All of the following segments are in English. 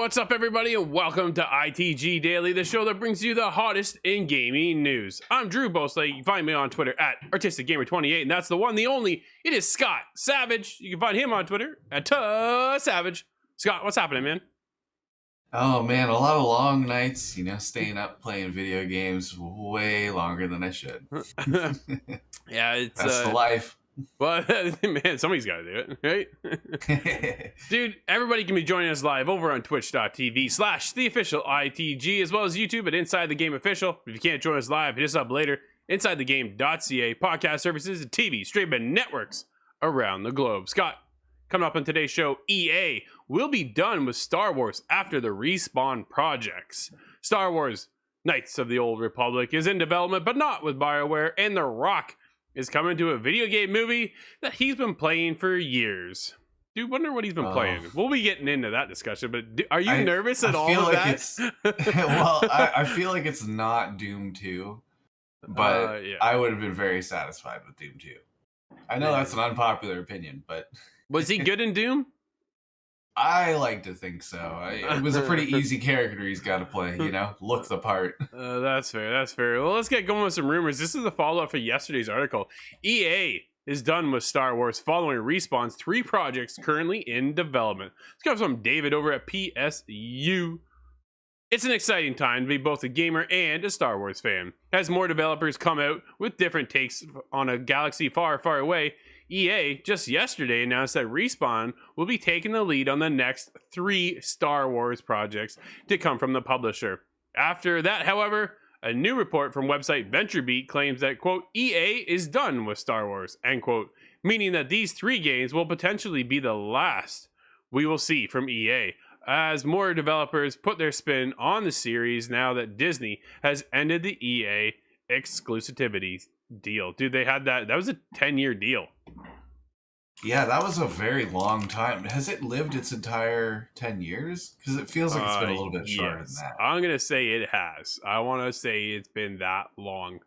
What's up, everybody, and welcome to ITG Daily, the show that brings you the hottest in gaming news. I'm Drew Bosley. You can find me on Twitter at ArtisticGamer28, and that's the one, the only. It is Scott Savage. You can find him on Twitter at Savage. Scott, what's happening, man? Oh man, a lot of long nights, staying up playing video games way longer than I should. Yeah, it's That's the life. But man, somebody's got to do it, right? Dude, everybody can be joining us live over on twitch.tv/theofficial ITG, as well as YouTube at Inside the Game Official. If you can't join us live, hit us up later. InsideTheGame.ca, podcast services, and TV streaming networks around the globe. Scott, coming up on today's show, EA will be done with Star Wars after the Respawn projects. Star Wars Knights of the Old Republic is in development, but not with BioWare, and The Rock is coming to a video game movie that he's been playing for years. Dude, wonder what he's been playing. We'll be getting into that discussion, but are you nervous at all of that? Well, I feel like it's not Doom 2, but yeah. I would have been very satisfied with Doom 2. I know that's an unpopular opinion, but... Was he good in Doom? I like to think so. It was a pretty easy character he's got to play, look the part. That's fair, that's fair. Well, let's get going with some rumors. This is a follow-up for yesterday's article. EA is done with Star Wars following Respawn's 3 projects currently in development. This comes from David over at PSU. It's an exciting time to be both a gamer and a Star Wars fan. As more developers come out with different takes on a galaxy far, far away, EA just yesterday announced that Respawn will be taking the lead on the next 3 Star Wars projects to come from the publisher. After that, however, a new report from website VentureBeat claims that, quote, EA is done with Star Wars, end quote, meaning that these 3 games will potentially be the last we will see from EA, as more developers put their spin on the series now that Disney has ended the EA exclusivity deal. Dude, they had that was a 10-year deal. Yeah, that was a very long time. Has it lived its entire 10 years? Because it feels like it's been a little bit shorter than that. I'm going to say it has. I want to say it's been that long.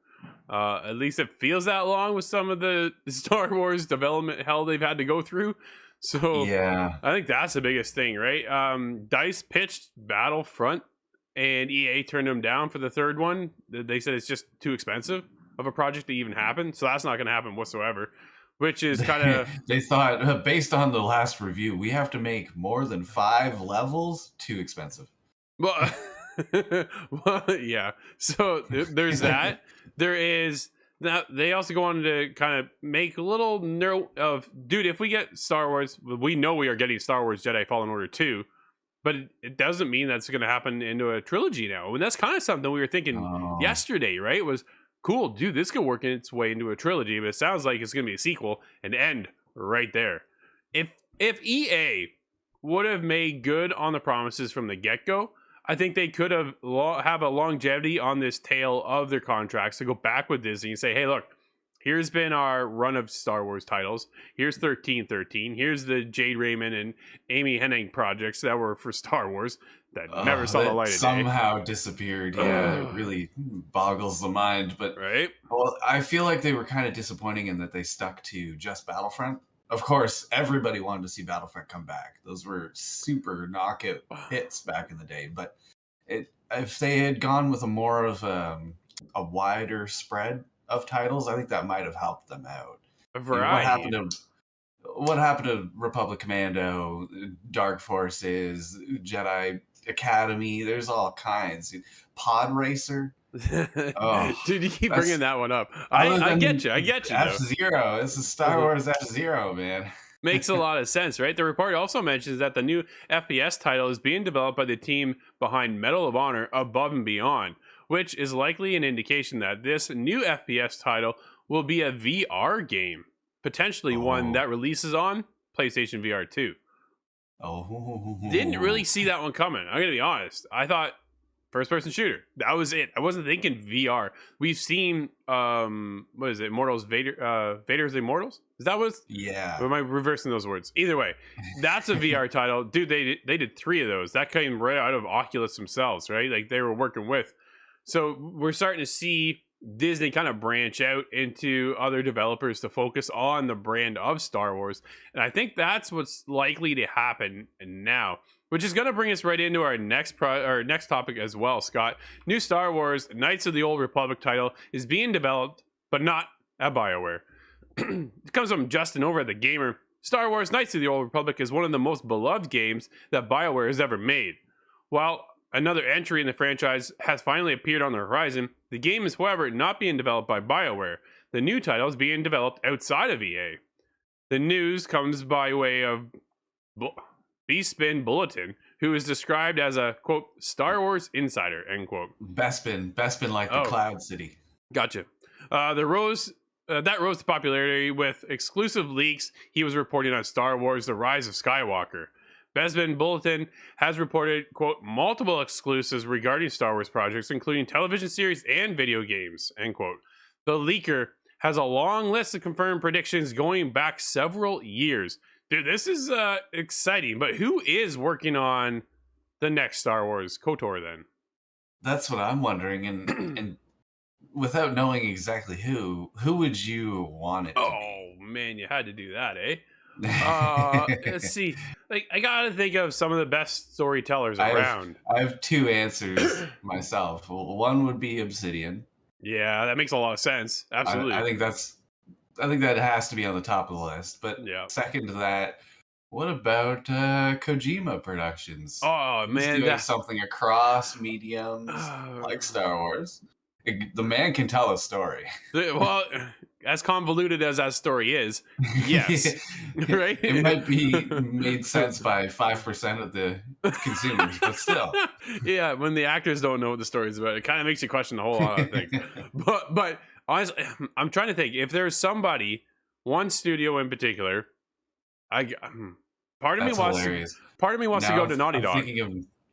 At least it feels that long with some of the Star Wars development hell they've had to go through. So yeah, I think that's the biggest thing, right? DICE pitched Battlefront and EA turned them down for the 3rd one. They said it's just too expensive of a project to even happen. So that's not going to happen whatsoever. Which is kind of... They thought, based on the last review, we have to make more than 5 levels. Too expensive. Well, yeah. So there's that. There is... Now, they also go on to kind of make a little note of... Dude, if we get Star Wars... We know we are getting Star Wars Jedi Fallen Order 2. But it doesn't mean that's going to happen into a trilogy now. And that's kind of something we were thinking yesterday, right? It was... Cool, dude, this could work its way into a trilogy, but it sounds like it's going to be a sequel and end right there. If EA would have made good on the promises from the get-go, I think they could have a longevity on this tail of their contracts to go back with Disney and say, hey, look, here's been our run of Star Wars titles. Here's 1313. Here's the Jade Raymond and Amy Hennig projects that were for Star Wars that never saw the light of day. Somehow disappeared. Yeah, it really boggles the mind. But well, I feel like they were kind of disappointing in that they stuck to just Battlefront. Of course, everybody wanted to see Battlefront come back. Those were super knockout hits back in the day. But if they had gone with a more of a wider spread of titles, I think that might have helped them out. What happened to Republic Commando, Dark Forces, Jedi Academy? There's all kinds. Pod Racer. Dude, you keep bringing that one up. I get you. F-Zero. This is Star Wars F-Zero, man. Makes a lot of sense, right? The report also mentions that the new FPS title is being developed by the team behind Medal of Honor Above and Beyond, which is likely an indication that this new FPS title will be a VR game, potentially one that releases on PlayStation VR 2. Didn't really see that one coming. I'm going to be honest. I thought first-person shooter. That was it. I wasn't thinking VR. We've seen, what is it, Immortals, Vader's Immortals? Is that what? Yeah. Or am I reversing those words? Either way, that's a VR title. Dude, they did 3 of those. That came right out of Oculus themselves, right? Like, they were working with. So we're starting to see Disney kind of branch out into other developers to focus on the brand of Star Wars. And I think that's what's likely to happen now. which is going to bring us right into our next topic as well, Scott. New Star Wars Knights of the Old Republic title is being developed, but not at BioWare. It comes from Justin over at The Gamer. Star Wars Knights of the Old Republic is one of the most beloved games that BioWare has ever made. While another entry in the franchise has finally appeared on the horizon, the game is, however, not being developed by BioWare. The new title is being developed outside of EA. The news comes by way of Bespin Bulletin, who is described as a, quote, Star Wars insider, end quote. Bespin like the Cloud City. Gotcha. That rose to popularity with exclusive leaks he was reporting on Star Wars The Rise of Skywalker. Bespin Bulletin has reported, quote, multiple exclusives regarding Star Wars projects, including television series and video games, end quote. The leaker has a long list of confirmed predictions going back several years. Dude, this is exciting, but who is working on the next Star Wars KOTOR then? That's what I'm wondering, and without knowing exactly who would you want it to be? Oh, man, you had to do that, eh? Let's see. Like, I gotta think of some of the best storytellers around. I have two answers myself. One would be Obsidian. Yeah, that makes a lot of sense. Absolutely. I think that has to be on the top of the list. But yeah. Second to that, what about Kojima Productions? Oh, He's man, doing something across mediums like Star Wars. The man can tell a story. Well, as convoluted as that story is, yes. Right? It might be made sense by 5% of the consumers, but still. Yeah, when the actors don't know what the story is about, it kind of makes you question a whole lot of things. But honestly, I'm trying to think. If there's somebody, one studio in particular, part of me wants to go to Naughty Dog.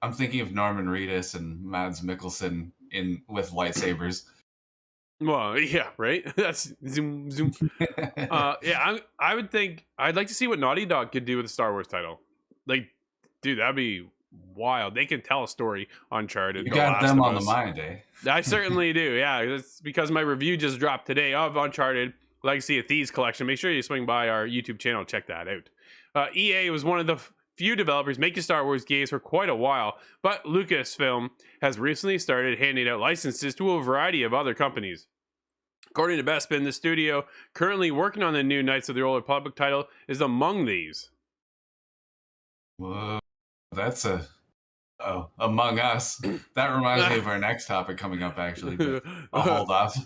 I'm thinking of Norman Reedus and Mads Mikkelsen with lightsabers. Well, yeah, right. That's zoom. Yeah, I would think I'd like to see what Naughty Dog could do with a Star Wars title. Like, dude, that'd be wild. They can tell a story. Uncharted. You got them on the mind, eh? I certainly do. Yeah, it's because my review just dropped today of Uncharted Legacy of Thieves collection. Make sure you swing by our YouTube channel, check that out. EA was one of the few developers making Star Wars games for quite a while, but Lucasfilm has recently started handing out licenses to a variety of other companies. According to Bespin, the studio currently working on the new Knights of the Old Republic title is among these. Whoa, that's Among Us. That reminds me of our next topic coming up, actually, but I'll hold off.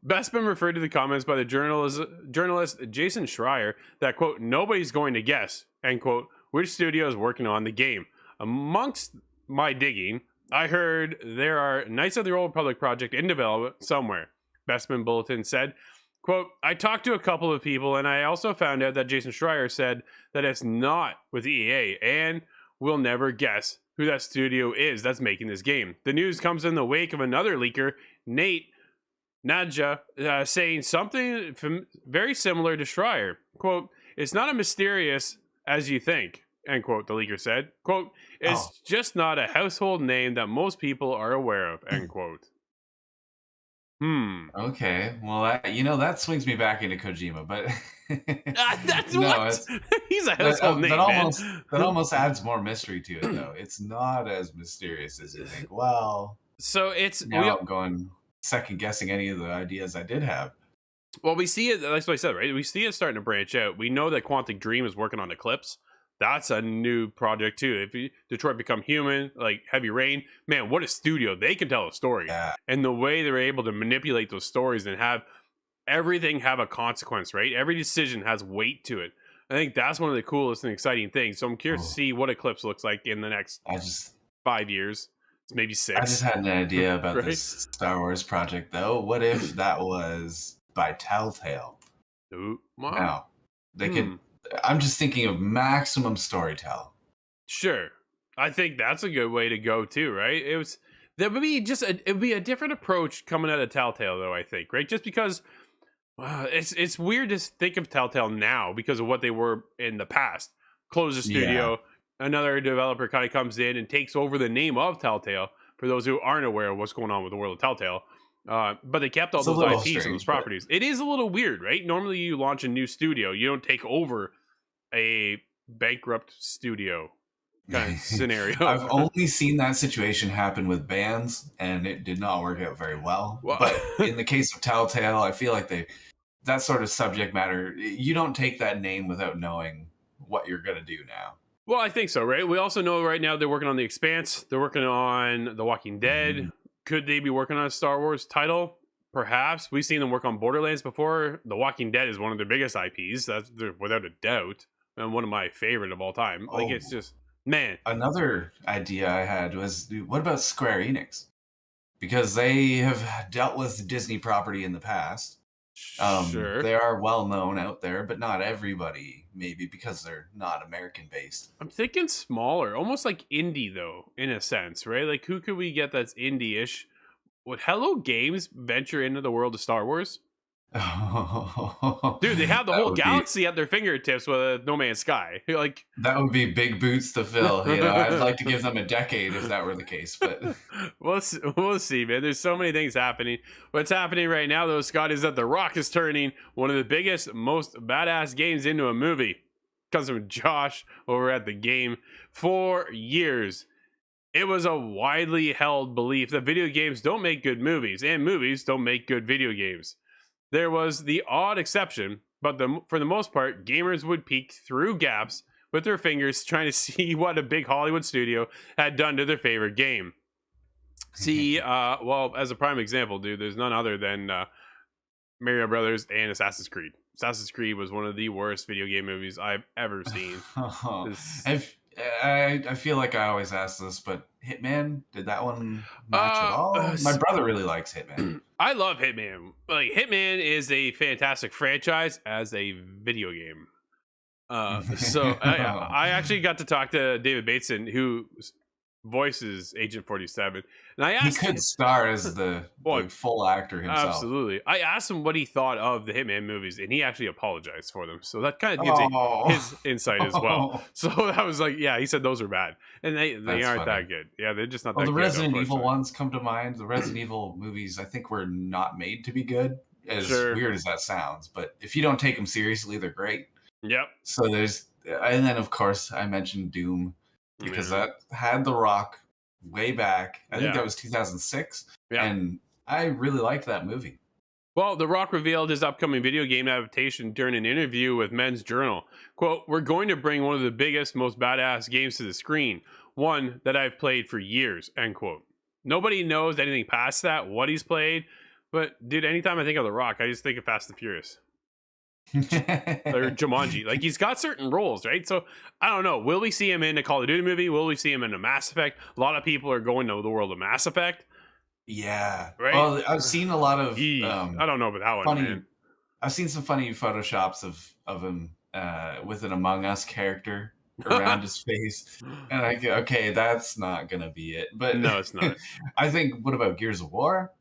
Bespin referred to the comments by the journalist Jason Schreier that, quote, nobody's going to guess, end quote, which studio is working on the game. Amongst my digging, I heard there are Knights of the Old Republic project in development somewhere. Bespin Bulletin said, quote, I talked to a couple of people, and I also found out that Jason Schreier said that it's not with EA, and we'll never guess who that studio is that's making this game. The news comes in the wake of another leaker, Nate Nadja, saying something very similar to Schreier. Quote, it's not as mysterious as you think, end quote, the leaker said. Quote, it's just not a household name that most people are aware of, end quote. Okay, well, that swings me back into Kojima, but that's what he's a household name. That almost adds more mystery to it, though. It's not as mysterious as you think. Well, so I'm going second guessing any of the ideas I did have. Well, we see it. That's what I said, right? We see it starting to branch out. We know that Quantic Dream is working on Eclipse. That's a new project too. If Detroit Become Human, like Heavy Rain, man, what a studio. They can tell a story. Yeah. And the way they're able to manipulate those stories and have everything have a consequence, right? Every decision has weight to it. I think that's one of the coolest and exciting things. So I'm curious to see what Eclipse looks like in the next 5 years. It's maybe 6. I just had an idea about right? This Star Wars project, though. What if that was by Telltale? Ooh, wow. Now, they could... I'm just thinking of maximum storytelling. Sure, I think that's a good way to go too, right? It would be a different approach coming out of Telltale, though. I think, right? Just because it's weird to think of Telltale now because of what they were in the past. Close the studio, another developer kind of comes in and takes over the name of Telltale. For those who aren't aware of what's going on with the world of Telltale. But they kept all those IPs and those properties. It is a little weird, right? Normally you launch a new studio. You don't take over a bankrupt studio. kind of scenario. I've only seen that situation happen with bands, and it did not work out very well. But in the case of Telltale, I feel like that sort of subject matter, you don't take that name without knowing what you're going to do now. Well, I think so, right? We also know right now they're working on The Expanse. They're working on The Walking Dead. Mm-hmm. Could they be working on a Star Wars title? Perhaps. We've seen them work on Borderlands before. The Walking Dead is one of their biggest IPs. That's without a doubt, and one of my favorite of all time. Like, it's just, man. Another idea I had was, what about Square Enix? Because they have dealt with Disney property in the past. Sure. They are well known out there, but not everybody, maybe because they're not American based. I'm thinking smaller, almost like indie though, in a sense, right? Like, who could we get that's indie-ish? Would Hello Games venture into the world of Star Wars? Dude, they have the whole galaxy at their fingertips with No Man's Sky. Like, that would be big boots to fill. You know, I'd like to give them a decade if that were the case, but we'll see, man. There's so many things happening. What's happening right now, though, Scott, is that The Rock is turning one of the biggest, most badass games into a movie. Comes from Josh over at The Game. For years, it was a widely held belief that video games don't make good movies, and movies don't make good video games. There was the odd exception, but for the most part, gamers would peek through gaps with their fingers trying to see what a big Hollywood studio had done to their favorite game. See, well, as a prime example, dude, there's none other than Mario Brothers and Assassin's Creed. Assassin's Creed was one of the worst video game movies I've ever seen. I feel like I always ask this, but Hitman, did that one match at all? My brother really likes Hitman. I love Hitman. Like, Hitman is a fantastic franchise as a video game. So I actually got to talk to David Bateson, who voices Agent 47, and I asked he could star as the full actor himself. Absolutely. I asked him what he thought of the Hitman movies, and he actually apologized for them. So that kind of gives his insight as well. So I was like, yeah, he said those are bad, and they aren't that good. Yeah, they're just not that good. The Resident Evil ones come to mind. The Resident Evil movies, I think, were not made to be good, as weird as that sounds. But if you don't take them seriously, they're great. Yep. So and then of course I mentioned Doom, because that had The Rock way back. I think that was 2006. Yeah. And I really liked that movie. Well, The Rock revealed his upcoming video game adaptation during an interview with Men's Journal. Quote, "We're going to bring one of the biggest, most badass games to the screen. One that I've played for years," end quote. Nobody knows anything past that, what he's played. But, dude, anytime I think of The Rock, I just think of Fast and Furious. Or Jumanji. Like, he's got certain roles, right? So I don't know, will we see him in a Call of Duty movie? Will we see him in a Mass Effect? A lot of people are going to the world of Mass Effect. Yeah, right. Well, I've seen a lot of I don't know about that one, man. I've seen some funny photoshops of him with an Among Us character around his face, and I go, okay, that's not gonna be it. But no, it's not. I think, what about Gears of War?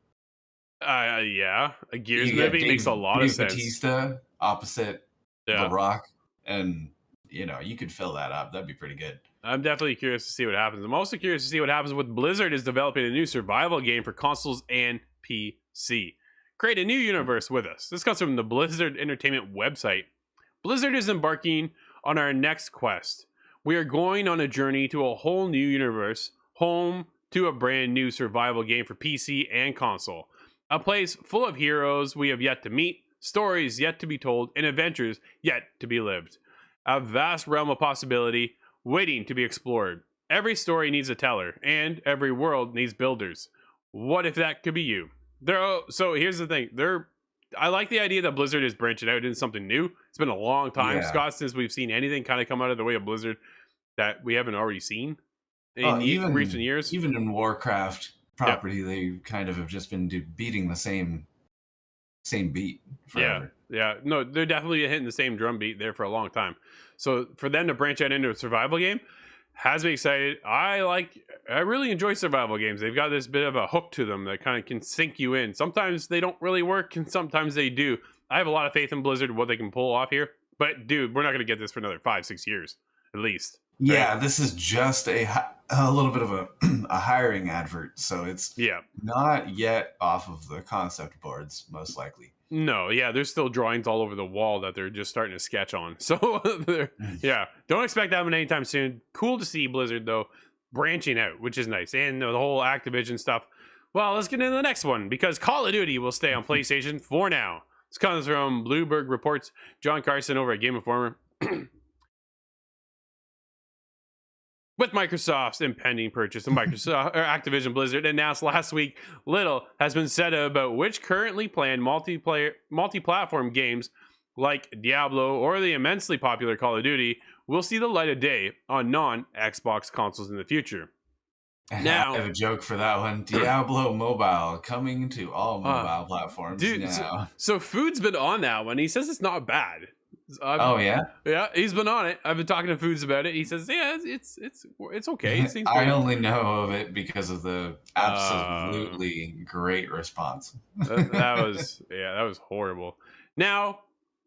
Yeah, a Gears movie makes a lot of sense. Batista opposite The Rock, and you could fill that up. That'd be pretty good. I'm definitely curious to see what happens. I'm also curious to see what happens with Blizzard is developing a new survival game for consoles and PC. Create a new universe with us. This comes from the Blizzard Entertainment website. Blizzard is embarking on our next quest. We are going on a journey to a whole new universe, home to a brand new survival game for PC and console. A place full of heroes we have yet to meet, stories yet to be told, and adventures yet to be lived. A vast realm of possibility waiting to be explored. Every story needs a teller, and every world needs builders. What if that could be you? So here's the thing. I like the idea that Blizzard is branching out into something new. It's been a long time, Scott, since we've seen anything kind of come out of the way of Blizzard that we haven't already seen in recent years. Even in Warcraft property, they kind of have just been beating the same beat forever. Yeah. No, they're definitely hitting the same drum beat there for a long time. So for them to branch out into a survival game has me excited. I really enjoy survival games. They've got this bit of a hook to them that kind of can sink you in. Sometimes they don't really work, and sometimes they do. I have a lot of faith in Blizzard, what they can pull off here. But dude, we're not going to get this for another 5-6 years, at least. Yeah, right? This is just a little bit of a hiring advert, so it's not yet off of the concept boards, most likely. No, yeah, there's still drawings all over the wall that they're just starting to sketch on. So, yeah, don't expect that one anytime soon. Cool to see Blizzard, though, branching out, which is nice. And the whole Activision stuff. Well, let's get into the next one, because Call of Duty will stay on PlayStation for now. This comes from Bloomberg Reports. John Carson over at Game Informer. With Microsoft's impending purchase of Microsoft or Activision Blizzard announced last week, little has been said about which currently planned multi-platform games like Diablo or the immensely popular Call of Duty will see the light of day on non-Xbox consoles in the future. Now, I have a joke for that one. Diablo Mobile coming to all mobile platforms now. So Food's been on that one. He says it's not bad. Oh yeah, he's been on it. I've been talking to Foods about it. He says, yeah, it's okay. It I only know of it because of the absolutely great response. that was horrible. Now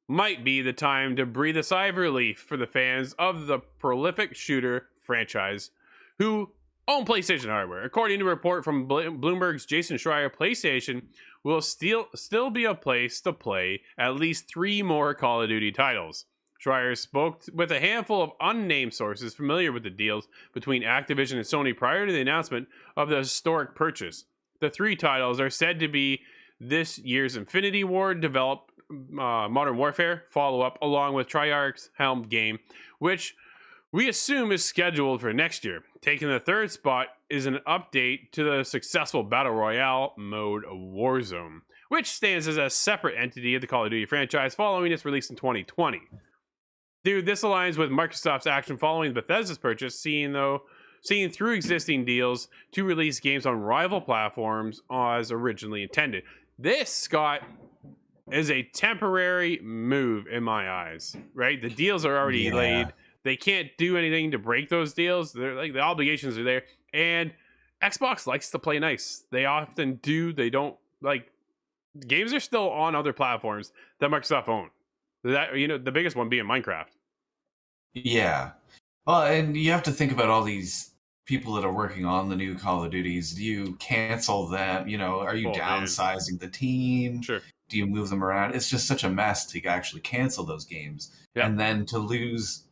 might be the time to breathe a sigh of relief for the fans of the prolific shooter franchise who own PlayStation hardware. According to a report from Bloomberg's Jason Schreier, PlayStation will still be a place to play at least 3 more Call of Duty titles. Schreier spoke with a handful of unnamed sources familiar with the deals between Activision and Sony prior to the announcement of the historic purchase. The 3 titles are said to be this year's Infinity Ward developed Modern Warfare follow-up, along with Treyarch's helmed game, which we assume is scheduled for next year. Taking the 3rd spot is an update to the successful Battle Royale mode Warzone, which stands as a separate entity of the Call of Duty franchise following its release in 2020. Dude, this aligns with Microsoft's action following Bethesda's purchase, seeing through existing deals to release games on rival platforms as originally intended. This, Scott, is a temporary move in my eyes, right? The deals are already laid. They can't do anything to break those deals. They're like, the obligations are there. And Xbox likes to play nice. They often do. They don't, like, games are still on other platforms that Microsoft own. That, the biggest one being Minecraft. Yeah. Well, and you have to think about all these people that are working on the new Call of Duties. Do you cancel them? Are you downsizing the team? Sure. Do you move them around? It's just such a mess to actually cancel those games. Yeah. And then to lose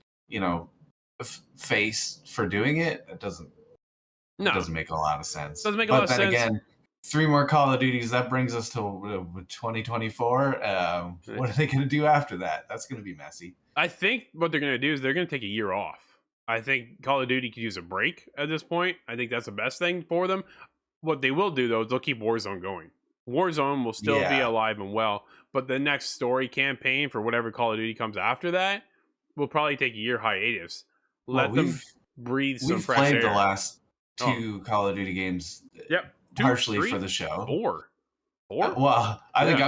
face for doing it, it doesn't make a lot of sense. Doesn't make a lot of sense. But then again, 3 more Call of Duties, that brings us to 2024. What are they going to do after that? That's going to be messy. I think what they're going to do is they're going to take a year off. I think Call of Duty could use a break at this point. I think that's the best thing for them. What they will do, though, is they'll keep Warzone going. Warzone will still be alive and well, but the next story campaign for whatever Call of Duty comes after that will probably take a year hiatus. Let them breathe some fresh air. We've played the last 2 Call of Duty games. Yep. 2, partially 3, for the show. 4. Well, I think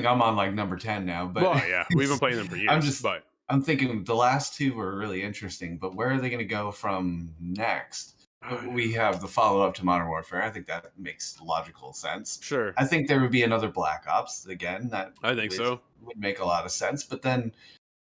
I'm on like number 10 now. But we've been playing them for years. I'm thinking the last 2 were really interesting, but where are they going to go from next? We have the follow-up to Modern Warfare. I think that makes logical sense. Sure. I think there would be another Black Ops again. I think so. Would make a lot of sense. But then,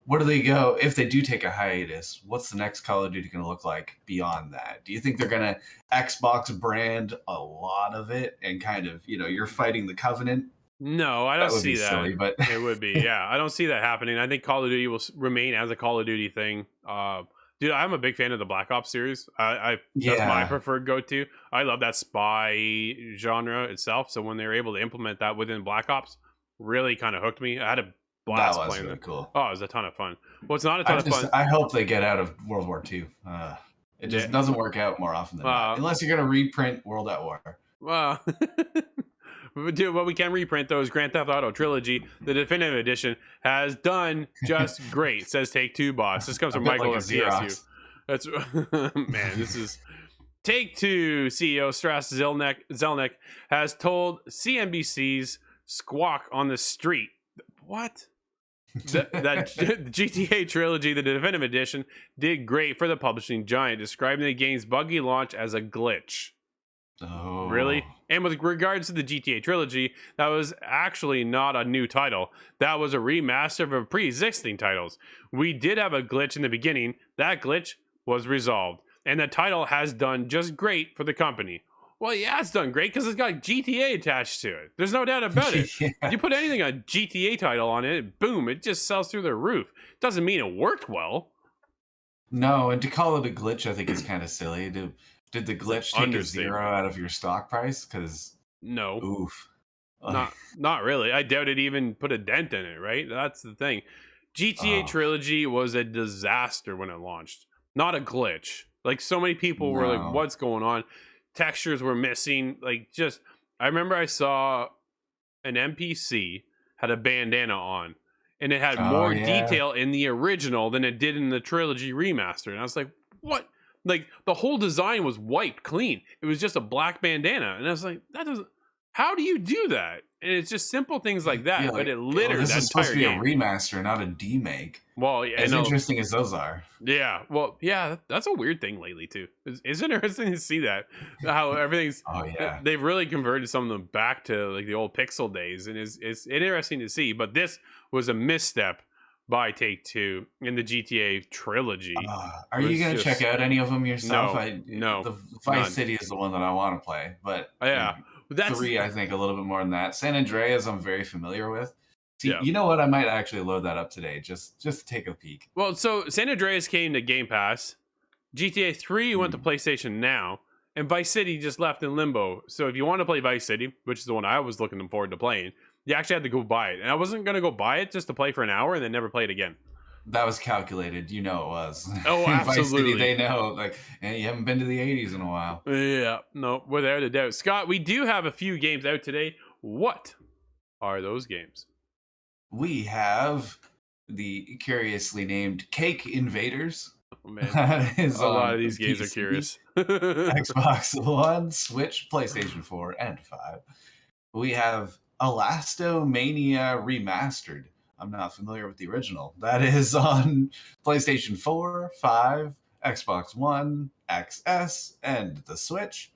where do they go if they do take a hiatus? What's the next Call of Duty going to look like beyond that? Do you think they're going to Xbox brand a lot of it and kind of, you're fighting the Covenant? No, I don't see that. Silly, but it would be, I don't see that happening. I think Call of Duty will remain as a Call of Duty thing. Dude, I'm a big fan of the Black Ops series. That's my preferred go-to. I love that spy genre itself. So when they were able to implement that within Black Ops, really kind of hooked me. I had a blast playing really them. Cool. Oh, it was a ton of fun. Well, it's not a ton of fun. I hope they get out of World War II. It just doesn't work out more often than not. Unless you're going to reprint World at War. Well, what we can reprint, though, is Grand Theft Auto Trilogy. The Definitive Edition has done just great, says Take-Two boss. This comes from Michael of CSU. That's man, this is Take-Two CEO Strauss Zelnick has told CNBC's Squawk on the Street. What? that GTA Trilogy, the Definitive Edition, did great for the publishing giant, describing the game's buggy launch as a glitch. Oh. Really? And with regards to the GTA Trilogy, that was actually not a new title. That was a remaster of pre-existing titles. We did have a glitch in the beginning. That glitch was resolved. And the title has done just great for the company. Well, yeah, it's done great because it's got GTA attached to it. There's no doubt about it. Yeah. You put anything, a GTA title on it, boom, it just sells through the roof. Doesn't mean it worked well. No, and to call it a glitch, I think is kind of silly. Did the glitch take a zero out of your stock price? Because no, oof, not really. I doubt it even put a dent in it. Right? That's the thing. GTA Trilogy was a disaster when it launched. Not a glitch. Like so many people were like, "What's going on?" Textures were missing. Like just, I remember I saw an NPC had a bandana on, and it had more detail in the original than it did in the trilogy remaster. And I was like, "What?" Like the whole design was wiped clean. It was just a black bandana, and I was like, "That doesn't. How do you do that?" And it's just simple things like that, Yeah, but it littered this that is supposed entire to be game. a remaster, not a demake. Well, yeah, As interesting as those are. Yeah, well, yeah, that's a weird thing lately too. It's interesting to see that how everything's. They've really converted some of them back to like the old pixel days, and it's interesting to see. But this was a misstep by Take-Two in the GTA trilogy. Are you going to check out any of them yourself? No. The Vice City is the one that I want to play, but that's 3, I think, a little bit more than that. San Andreas, I'm very familiar with. See, you know what? I might actually load that up today just to take a peek. Well, so San Andreas came to Game Pass. GTA 3 went to PlayStation Now, and Vice City just left in limbo. So if you want to play Vice City, which is the one I was looking forward to playing, you actually had to go buy it. And I wasn't going to go buy it just to play for an hour and then never play it again. That was calculated. You know it was. Oh, absolutely. Vice City, they know. Like, you haven't been to the 80s in a while. Yeah, no, without a doubt. Scott, we do have a few games out today. What are those games? We have the curiously named Cake Invaders. Oh, man. A lot of these games are curious. Xbox One, Switch, PlayStation 4, and 5. We have Elastomania Remastered. I'm not familiar with the original. That is on PlayStation 4, 5, Xbox One, XS, and the Switch.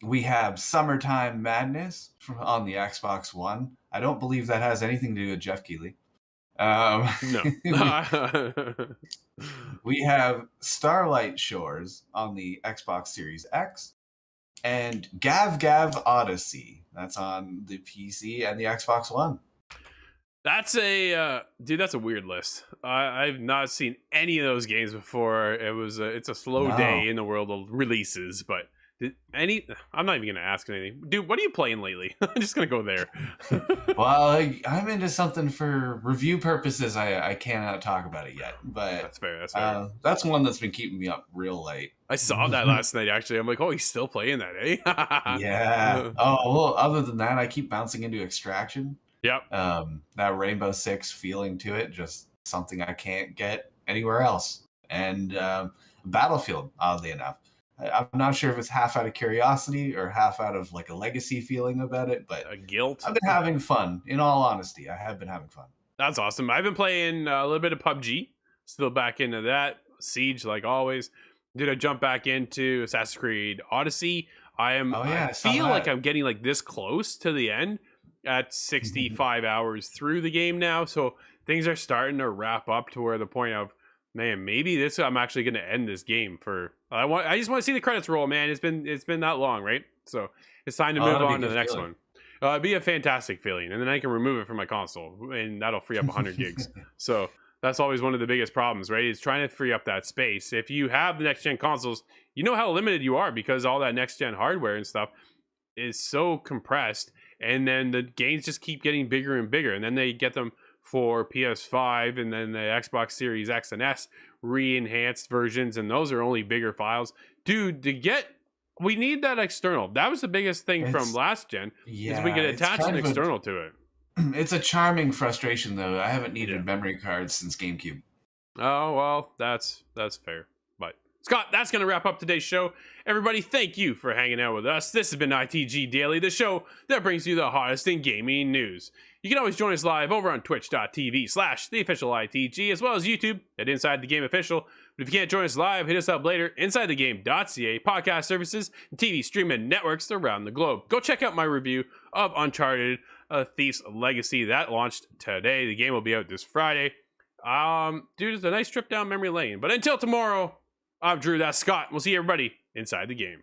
We have Summertime Madness on the Xbox One. I don't believe that has anything to do with Jeff Keighley. No. We have Starlight Shores on the Xbox Series X. And Gav Gav Odyssey. That's on the PC and the Xbox One. That's a that's a weird list. I've not seen any of those games before. It's a slow day in the world of releases, but I'm not even gonna ask anything, dude. What are you playing lately? I'm just gonna go there. Well, I'm into something for review purposes. I cannot talk about it yet, but that's fair. That's fair. That's one that's been keeping me up real late. I saw that last night. Actually, I'm like, oh, he's still playing that, eh? Yeah. Oh well. Other than that, I keep bouncing into Extraction. Yep. That Rainbow Six feeling to it, just something I can't get anywhere else. And Battlefield, oddly enough. I'm not sure if it's half out of curiosity or half out of like a legacy feeling about it, but a guilt. I've been having fun. In all honesty, I have been having fun. That's awesome. I've been playing a little bit of PUBG. Still back into that. Siege, like always. Did I jump back into Assassin's Creed Odyssey? I feel like I'm getting like this close to the end at 65 hours through the game now. So things are starting to wrap up to where the point of, man, maybe I'm actually going to end this game for. I just want to see the credits roll, man. It's been that long, right? So it's time to move on to the next one. It'd be a fantastic feeling, and then I can remove it from my console, and that'll free up 100 gigs. So that's always one of the biggest problems, right? Is trying to free up that space. If you have the next gen consoles, you know how limited you are because all that next gen hardware and stuff is so compressed, and then the games just keep getting bigger and bigger, and then they get them for PS5 and then the Xbox Series X and S re-enhanced versions, and those are only bigger files. Dude, we need that external. That was the biggest thing from last gen, is we could attach an external to it. It's a charming frustration, though. I haven't needed memory cards since GameCube. Oh, well, that's fair. But Scott, that's going to wrap up today's show. Everybody, thank you for hanging out with us. This has been ITG Daily, the show that brings you the hottest in gaming news. You can always join us live over on twitch.tv/theofficialitg, as well as YouTube at Inside the Game Official. But if you can't join us live, hit us up later, InsideTheGame.ca, podcast services, and TV streaming networks around the globe. Go check out my review of Uncharted, A Thief's Legacy. That launched today. The game will be out this Friday. Dude, it's a nice trip down memory lane. But until tomorrow, I'm Drew, that's Scott. We'll see everybody inside the game.